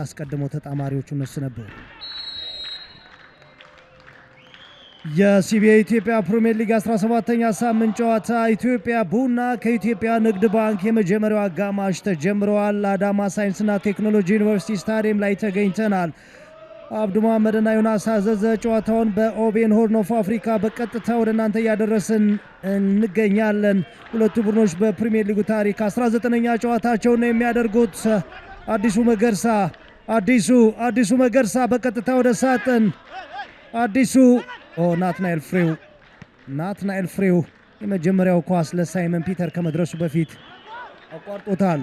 አስቀድሞ ተጣማሪዎቹ እነሱ ነበሩ። የሲቢኤ ኢትዮጵያ ፕሪሚየር ሊግ 17ኛ ሳምንት ጨዋታ ኢትዮጵያ ቡና ከኢትዮጵያ ንግድ ባንክ የመጀመሪያው አጋማሽ ተጀምረዋል። አዳማ ሳይንስና ቴክኖሎጂ ዩኒቨርሲቲ ስታዲየም ላይ ተገኝተናል። አብዱ መሐመድና ዮናስ አዘዘ ጨዋታውን በኦቤን ሆርን ኦፍ አፍሪካ በቀጥታ ወደ እናንተ እያደረስን እንገኛለን። ሁለቱ ቡድኖች በፕሪሚየር ሊጉ ታሪክ 19ኛ ጨዋታቸውን ነው የሚያደርጉት። አዲሱ መገርሳ በቀጥታ ወደ ሳጥን ናትናኤል ፍሬው የመጀመሪያው ኳስ ለሳይመን ፒተር ከመድረሱ በፊት አቋርጦታል።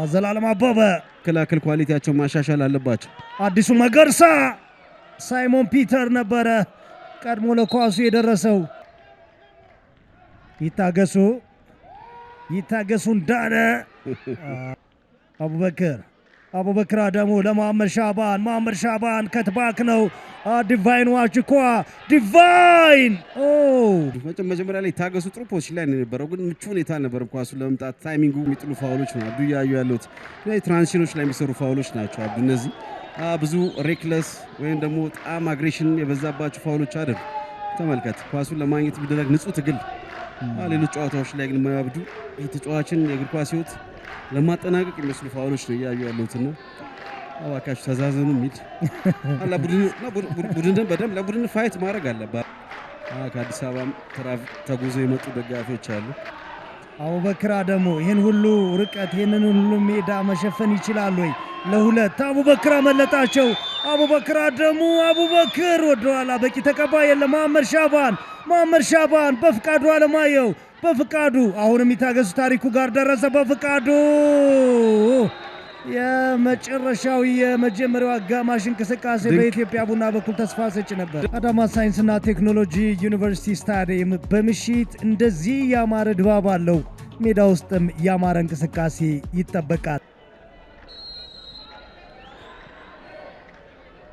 ዘላለም አበበ ክላክል ኳሊቲያቸው ማሻሻል አለባቸው። አዲሱ መገርሳ ሳይሞን ፒተር ነበረ ቀድሞ ለኳሱ የደረሰው። ይታገሱ እንዳለ አቡበክር አደሙ ለመሐመድ ሻባን ከትባክ ነው። ዲቫይን ዋችኳ ዲቫይን መጀመሪያ ላይ ታገሱ ጥሩ ፖዚሽን ላይ ነው የነበረው፣ ግን ምቹ ሁኔታ አልነበረም ኳሱ ለመምጣት። ታይሚንጉ የሚጥሉ ፋውሎች ነው አብዱ እያዩ ያሉት ትራንዚሽኖች ላይ የሚሰሩ ፋውሎች ናቸው አብዱ። እነዚህ ብዙ ሬክለስ ወይም ደግሞ በጣም አግሬሽን የበዛባቸው ፋውሎች አይደሉ። ተመልከት ኳሱን ለማግኘት ቢደረግ ንጹህ ትግል። ሌሎች ጨዋታዎች ላይ ግን ማያብዱ የተጫዋችን የእግር ኳስ ህይወት ለማጠናቀቅ የሚመስሉ ፋውሎች ነው እያዩ ያሉትና አዋካሽ ተዛዘኑ ሚድ አላ ቡድን በደንብ ለቡድን ፋይት ማድረግ አለበት። ከአዲስ አበባ ተጉዞ የመጡ ደጋፊዎች አሉ። አቡበክር አደሙ ይህን ሁሉ ርቀት ይህንን ሁሉ ሜዳ መሸፈን ይችላል ወይ? ለሁለት አቡበክር አመለጣቸው። አቡበክር አደሙ ወደኋላ በቂ ተቀባይ የለም። መሐመድ ሻባን በፍቃዱ አለማየሁ በፍቃዱ አሁንም ይታገሱ ታሪኩ ጋር ደረሰ። በፍቃዱ የመጨረሻው የመጀመሪያው አጋማሽ እንቅስቃሴ በኢትዮጵያ ቡና በኩል ተስፋ ሰጪ ነበር። አዳማ ሳይንስና ቴክኖሎጂ ዩኒቨርሲቲ ስታዲየም በምሽት እንደዚህ ያማረ ድባብ አለው። ሜዳ ውስጥም ያማረ እንቅስቃሴ ይጠበቃል።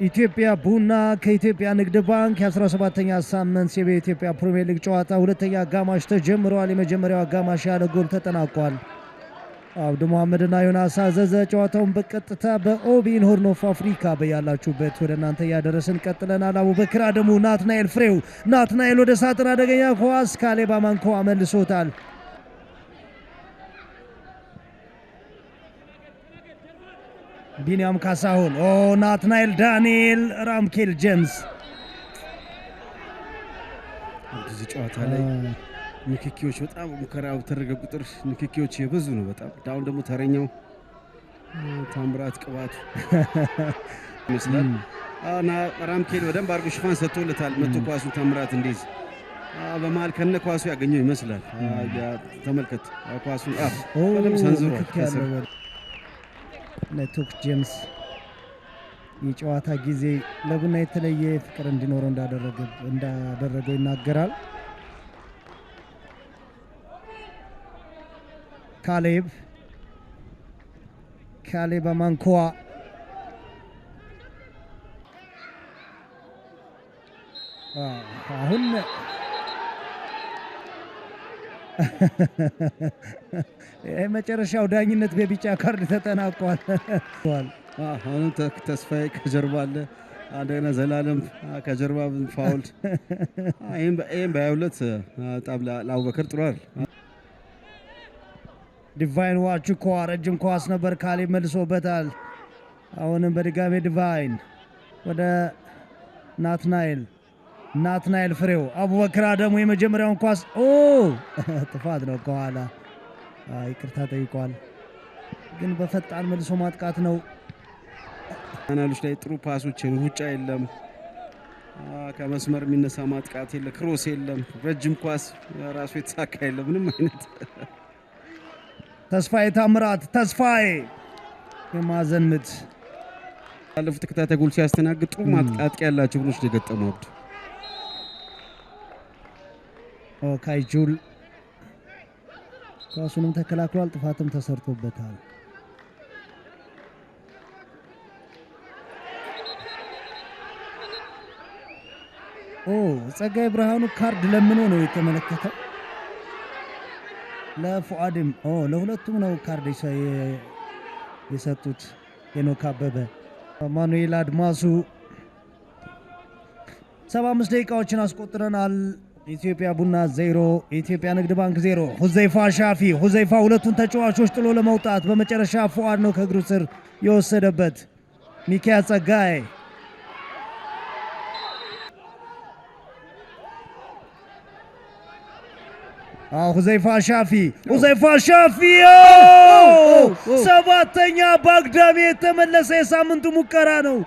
ኢትዮጵያ ቡና ከኢትዮጵያ ንግድ ባንክ የ17ኛ ሳምንት ሲቢኤ ኢትዮጵያ ፕሪሚየር ሊግ ጨዋታ ሁለተኛ አጋማሽ ተጀምሯል። የመጀመሪያው አጋማሽ ያለ ጎል ተጠናቋል። አብዱ መሐመድና ዮናስ አዘዘ ጨዋታውን በቀጥታ በኦቤን ሆርን ኦፍ አፍሪካ በያላችሁበት ወደ እናንተ እያደረስን ቀጥለናል። አቡበክር አደሙ፣ ናትናኤል ወደ ሳጥን አደገኛ ኳስ ካሌብ አማንኮ መልሶታል። ቢኒያም ካሳሁን፣ ናትናኤል ዳንኤል፣ ራምኬል ጄምስ። እዚህ ጨዋታ ላይ ንክኪዎች በጣም ሙከራ በተደረገ ቁጥር ንክኪዎች የበዙ ነው በጣም። ዳውን ደግሞ ተረኛው ታምራት ቅባቱ ይመስላል። ራምኬል በደንብ አድርጎ ሽፋን ሰጥቶለታል። መቶ ኳሱን ታምራት እንዴዝ በመሃል ከነ ኳሱ ያገኘው ይመስላል። ተመልከት ኳሱን በደንብ ሰንዝሯል። ለቶክ ጄምስ የጨዋታ ጊዜ ለቡና የተለየ ፍቅር እንዲኖረው እንዳደረገው ይናገራል። ካሌብ አማንኮዋ አሁን የመጨረሻው ዳኝነት በቢጫ ካርድ ተጠናቋል። አሁን ተስፋዬ ከጀርባ አለ። እንደገና ዘላለም ከጀርባ ፋውል። ይህም በ22 በጣም ለአቡበክር ጥሏል። ዲቫይን ዋችኳ ረጅም ኳስ ነበር፣ ካሌብ መልሶበታል። አሁንም በድጋሜ ዲቫይን ወደ ናትናኤል ፍሬው። አቡበክር አደሙ የመጀመሪያውን ኳስ ጥፋት ነው ከኋላ ይቅርታ ጠይቋል፣ ግን በፈጣን መልሶ ማጥቃት ነው። አናሎች ላይ ጥሩ ፓሶች ሩጫ የለም፣ ከመስመር የሚነሳ ማጥቃት የለ፣ ክሮስ የለም፣ ረጅም ኳስ ራሱ የተሳካ የለም፣ ምንም አይነት። ተስፋዬ ታምራት የማዕዘን ምት ያለፉት ተከታታይ ጎል ሲያስተናግድ ጥሩ ማጥቃት ያላቸው ቡድኖች ደገጠሙ። ካይጁል ኳሱንም ተከላክሏል፣ ጥፋትም ተሰርቶበታል። ጸጋይ ብርሃኑ ካርድ ለምኖ ነው የተመለከተው። ለፉአድም ለሁለቱም ነው ካርድ የሰጡት። ሄኖክ አበበ፣ ማኑኤል አድማሱ 75 ደቂቃዎችን አስቆጥረናል። ኢትዮጵያ ቡና 0 ኢትዮጵያ ንግድ ባንክ 0። ሁዘይፋ ሻፊ ሁዘይፋ ሁለቱን ተጫዋቾች ጥሎ ለመውጣት በመጨረሻ ፉአድ ነው ከእግሩ ስር የወሰደበት። ሚካኤል ጸጋይ ሁዘይፋ ሻፊ ሰባተኛ በአግዳሚ የተመለሰ የሳምንቱ ሙከራ ነው።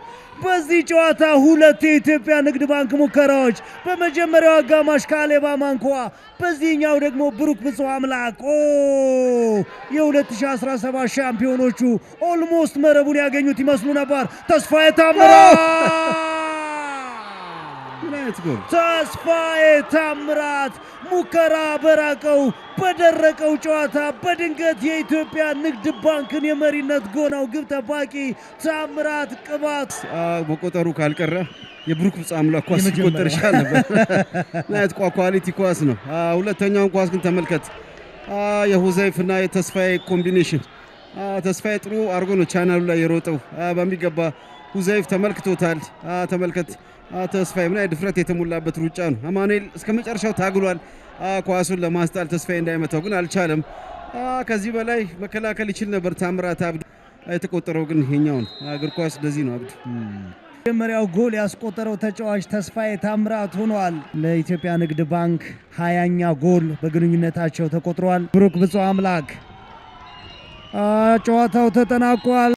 በዚህ ጨዋታ ሁለት የኢትዮጵያ ንግድ ባንክ ሙከራዎች፣ በመጀመሪያው አጋማሽ ካሌባ ማንኳ፣ በዚህኛው ደግሞ ብሩክ ብፁዕ አምላክ። የ2017 ሻምፒዮኖቹ ኦልሞስት መረቡን ያገኙት ይመስሉ ነበር። ተስፋዬ ታምራት ሙከራ በራቀው በደረቀው ጨዋታ በድንገት የኢትዮጵያ ንግድ ባንክን የመሪነት ጎናው ግብ ጠባቂ ታምራት ቅባት በቆጠሩ ካልቀረ የብሩክ ብፁዕ አምላክ ኳስ ሲቆጠር ይሻል ነበር። ናይት ኳሊቲ ኳስ ነው። ሁለተኛውን ኳስ ግን ተመልከት። የሁዘይፍና የተስፋዬ ኮምቢኔሽን። ተስፋዬ ጥሩ አርጎ ነው ቻናሉ ላይ የሮጠው በሚገባ ሁዘይፍ ተመልክቶታል። ተመልከት ተስፋዬ ምን አይነት ድፍረት የተሞላበት ሩጫ ነው። አማኑኤል እስከ መጨረሻው ታግሏል ኳሱን ለማስጣል ተስፋዬ እንዳይመታው ግን አልቻለም። ከዚህ በላይ መከላከል ይችል ነበር ታምራት አብዱ። የተቆጠረው ግን ይሄኛው ነው። እግር ኳስ እንደዚህ ነው አብዱ። መጀመሪያው ጎል ያስቆጠረው ተጫዋች ተስፋዬ ታምራት ሆኗል። ለኢትዮጵያ ንግድ ባንክ 20ኛ ጎል በግንኙነታቸው ተቆጥሯል። ብሩክ ብፁዕ አምላክ ጨዋታው ተጠናቋል።